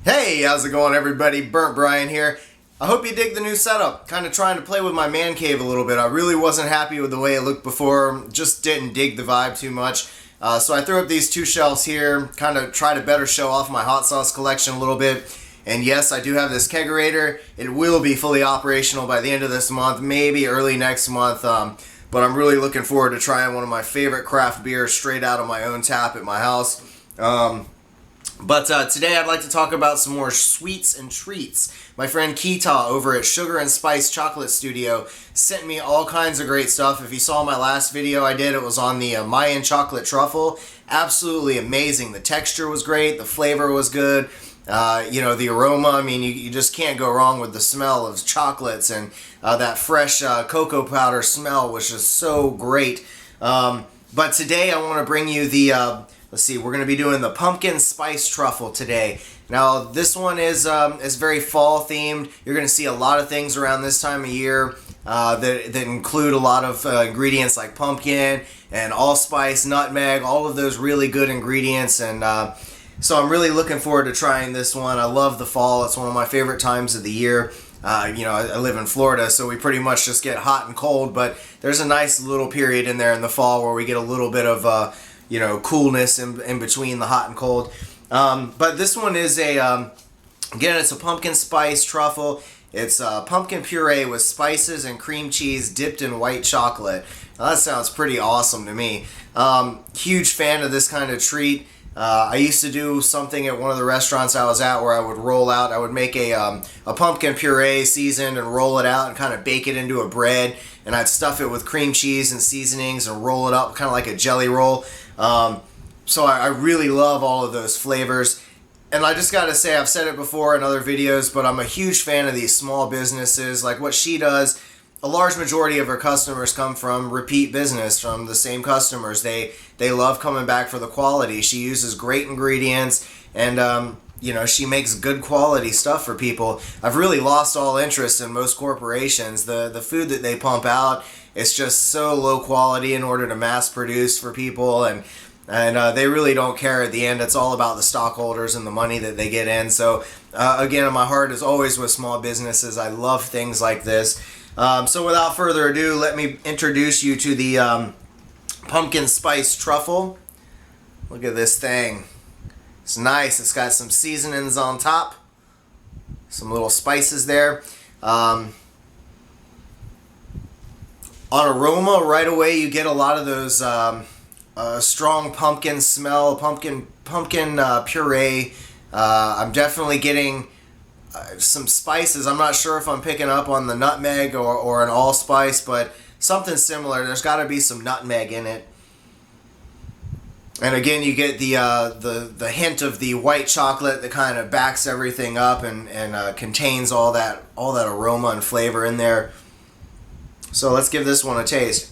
Hey, how's it going everybody? Burnt Brian here. I hope you dig the new setup. Kind of trying to play with my man cave a little bit. I really wasn't happy with the way it looked before. Just didn't dig the vibe too much. So I threw up these two shelves here. Kind of try to better show off my hot sauce collection a little bit. And yes, I do have this kegerator. It will be fully operational by the end of this month, maybe early next month. But I'm really looking forward to trying one of my favorite craft beers straight out of my own tap at my house. But today I'd like to talk about some more sweets and treats. My friend Keita over at Sugar and Spice Chocolate Studio sent me all kinds of great stuff. If you saw my last video I did, it was on the Mayan chocolate truffle. Absolutely amazing. The texture was great. The flavor was good. The aroma, I mean, you just can't go wrong with the smell of chocolates, and that fresh cocoa powder smell was just so great. But today I want to bring you the... Let's see, we're going to be doing the pumpkin spice truffle today. Now, this one is very fall themed. You're going to see a lot of things around this time of year that include a lot of ingredients like pumpkin and allspice, nutmeg, all of those really good ingredients. And so I'm really looking forward to trying this one. I love the fall. It's one of my favorite times of the year. I live in Florida, so we pretty much just get hot and cold. But there's a nice little period in there in the fall where we get a little bit of coolness in between the hot and cold. But this one is again, it's a pumpkin spice truffle. It's pumpkin puree with spices and cream cheese dipped in white chocolate. Now, that sounds pretty awesome to me. Huge fan of this kind of treat. I used to do something at one of the restaurants I was at where I would make a pumpkin puree seasoned and roll it out and kind of bake it into a bread, and I'd stuff it with cream cheese and seasonings and roll it up kind of like a jelly roll. So I really love all of those flavors. And I just gotta say, I've said it before in other videos, but I'm a huge fan of these small businesses. Like what she does, a large majority of her customers come from repeat business, from the same customers. They love coming back for the quality. She uses great ingredients, and she makes good quality stuff for people. I've really lost all interest in most corporations. The food that they pump out, it's just so low quality in order to mass produce for people, and they really don't care at the end. It's all about the stockholders and the money that they get in. So again, my heart is always with small businesses. I love things like this. So without further ado, let me introduce you to the pumpkin spice truffle. Look at this thing. It's nice. It's got some seasonings on top, some little spices there. On aroma, right away you get a lot of those strong pumpkin smell, pumpkin puree. I'm definitely getting some spices. I'm not sure if I'm picking up on the nutmeg or an allspice, but something similar. There's got to be some nutmeg in it. And again, you get the hint of the white chocolate that kind of backs everything up and contains all that aroma and flavor in there. So let's give this one a taste.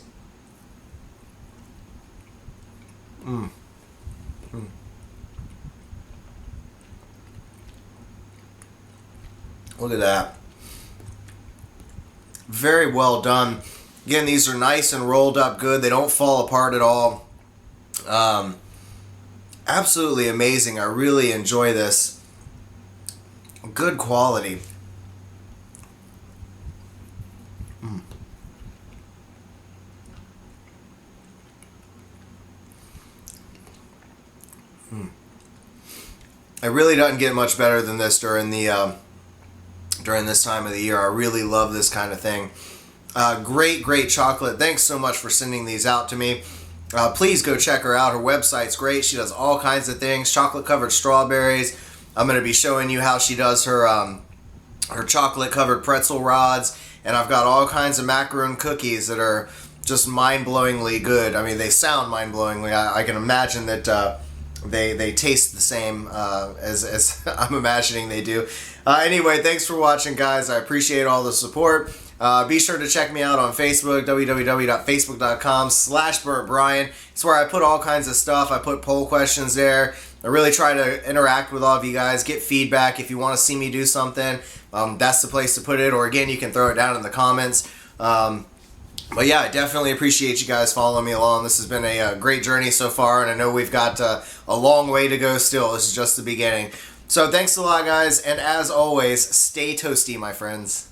Look at that. Very well done. Again, these are nice and rolled up good. They don't fall apart at all. Absolutely amazing. I really enjoy this. Good quality. It really doesn't get much better than this during this time of the year. I really love this kind of thing. Great chocolate. Thanks so much for sending these out to me. Please go check her out. Her website's great. She does all kinds of things. Chocolate covered strawberries. I'm going to be showing you how she does her chocolate covered pretzel rods. And I've got all kinds of macaroon cookies that are just mind-blowingly good. I mean, they sound mind-blowingly. I can imagine that they taste the same as I'm imagining they do. Anyway, thanks for watching, guys. I appreciate all the support. Be sure to check me out on Facebook, www.facebook.com/BurntBrian. It's where I put all kinds of stuff. I put poll questions there. I really try to interact with all of you guys, get feedback. If you want to see me do something, that's the place to put it. Or again, you can throw it down in the comments. But yeah, I definitely appreciate you guys following me along. This has been a great journey so far, and I know we've got a long way to go still. This is just the beginning. So thanks a lot, guys, and as always, stay toasty, my friends.